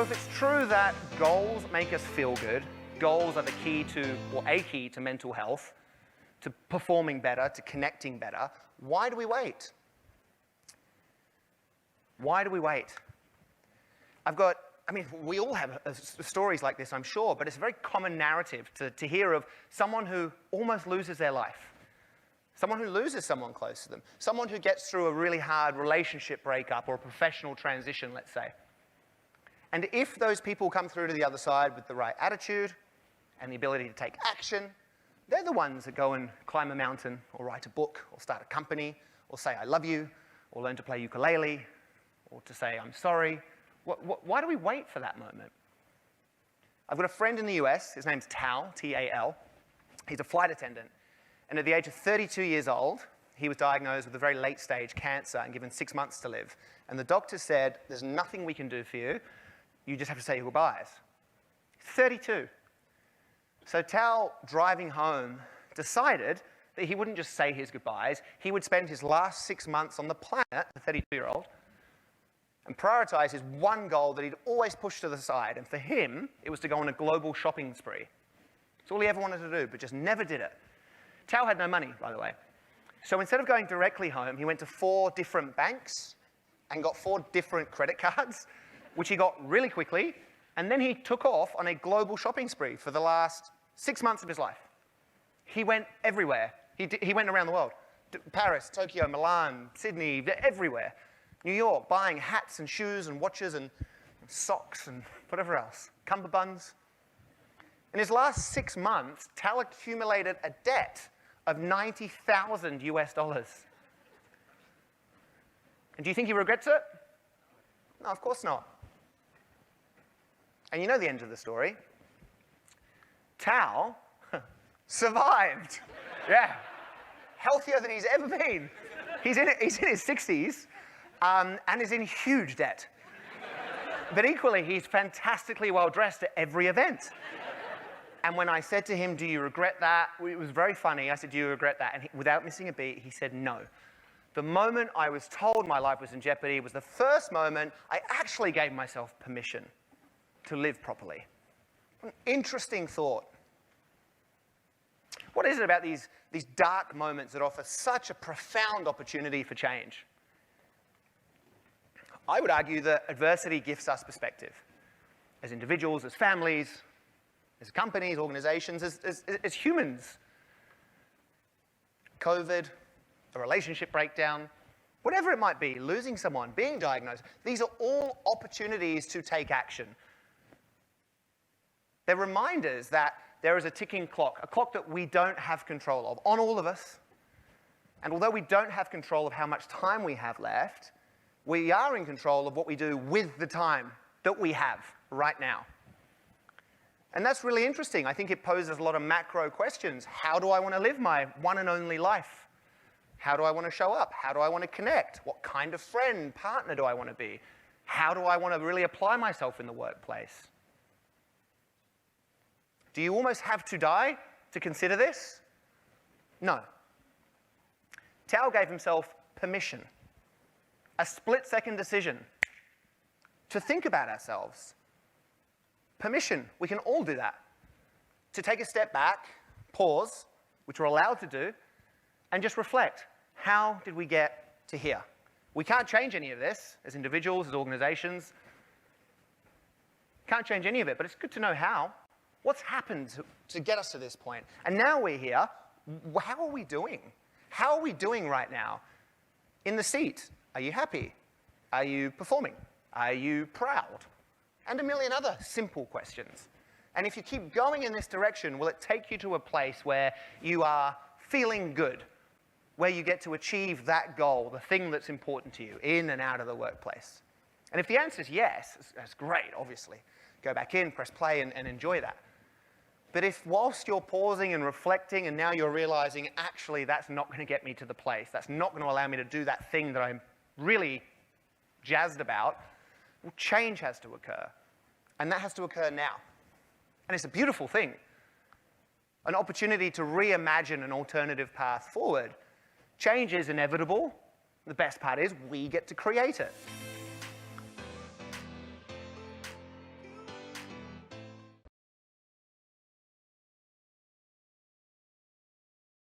So if it's true that goals make us feel good, goals are the key to, or a key to mental health, to performing better, to connecting better, why do we wait? Why do we wait? We all have stories like this, I'm sure, but it's a very common narrative to hear of someone who almost loses their life, someone who loses someone close to them, someone who gets through a really hard relationship breakup or a professional transition, let's say. And if those people come through to the other side with the right attitude and the ability to take action, they're the ones that go and climb a mountain or write a book or start a company or say, I love you, or learn to play ukulele, or to say, I'm sorry. Why do we wait for that moment? I've got a friend in the US, his name's Tal, T-A-L. He's a flight attendant. And at the age of 32 years old, he was diagnosed with a very late stage cancer and given 6 months to live. And the doctor said, there's nothing we can do for you. You just have to say your goodbyes. 32. So Tal, driving home, decided that he wouldn't just say his goodbyes, he would spend his last 6 months on the planet, the 32-year-old, and prioritize his one goal that he'd always pushed to the side. And for him, it was to go on a global shopping spree. That's all he ever wanted to do, but just never did it. Tal had no money, by the way. So instead of going directly home, he went to 4 different banks and got 4 different credit cards, which he got really quickly, and then he took off on a global shopping spree for the last 6 months of his life. He went everywhere. He went around the world. Paris, Tokyo, Milan, Sydney, everywhere. New York, buying hats and shoes and watches and socks and whatever else, cummerbunds. In his last 6 months, Tal accumulated a debt of $90,000 US. And do you think he regrets it? No, of course not. And you know the end of the story. Tal survived. Yeah. Healthier than he's ever been. He's in his 60s and is in huge debt. But equally, he's fantastically well dressed at every event. And when I said to him, do you regret that? It was very funny. I said, do you regret that? And without missing a beat, he said, no. The moment I was told my life was in jeopardy was the first moment I actually gave myself permission to live properly. An interesting thought. What is it about these dark moments that offer such a profound opportunity for change? I would argue that adversity gives us perspective. As individuals, as families, as companies, organizations, as humans. COVID, a relationship breakdown, whatever it might be, losing someone, being diagnosed, these are all opportunities to take action. They're reminders that there is a ticking clock, a clock that we don't have control of, on all of us. And although we don't have control of how much time we have left, we are in control of what we do with the time that we have right now. And that's really interesting. I think it poses a lot of macro questions. How do I want to live my one and only life? How do I want to show up? How do I want to connect? What kind of friend, partner do I want to be? How do I want to really apply myself in the workplace? Do you almost have to die to consider this? No. Tal gave himself permission, a split-second decision to think about ourselves. Permission, we can all do that. To take a step back, pause, which we're allowed to do, and just reflect. How did we get to here? We can't change any of this as individuals, as organizations. Can't change any of it, but it's good to know how. What's happened to get us to this point? And now we're here. How are we doing? How are we doing right now? In the seat, are you happy? Are you performing? Are you proud? And a million other simple questions. And if you keep going in this direction, will it take you to a place where you are feeling good, where you get to achieve that goal, the thing that's important to you, in and out of the workplace? And if the answer is yes, that's great, obviously. Go back in, press play, and enjoy that. But if whilst you're pausing and reflecting and now you're realizing, actually, that's not going to get me to the place, that's not going to allow me to do that thing that I'm really jazzed about, well, change has to occur. And that has to occur now. And it's a beautiful thing. An opportunity to reimagine an alternative path forward. Change is inevitable. The best part is we get to create it.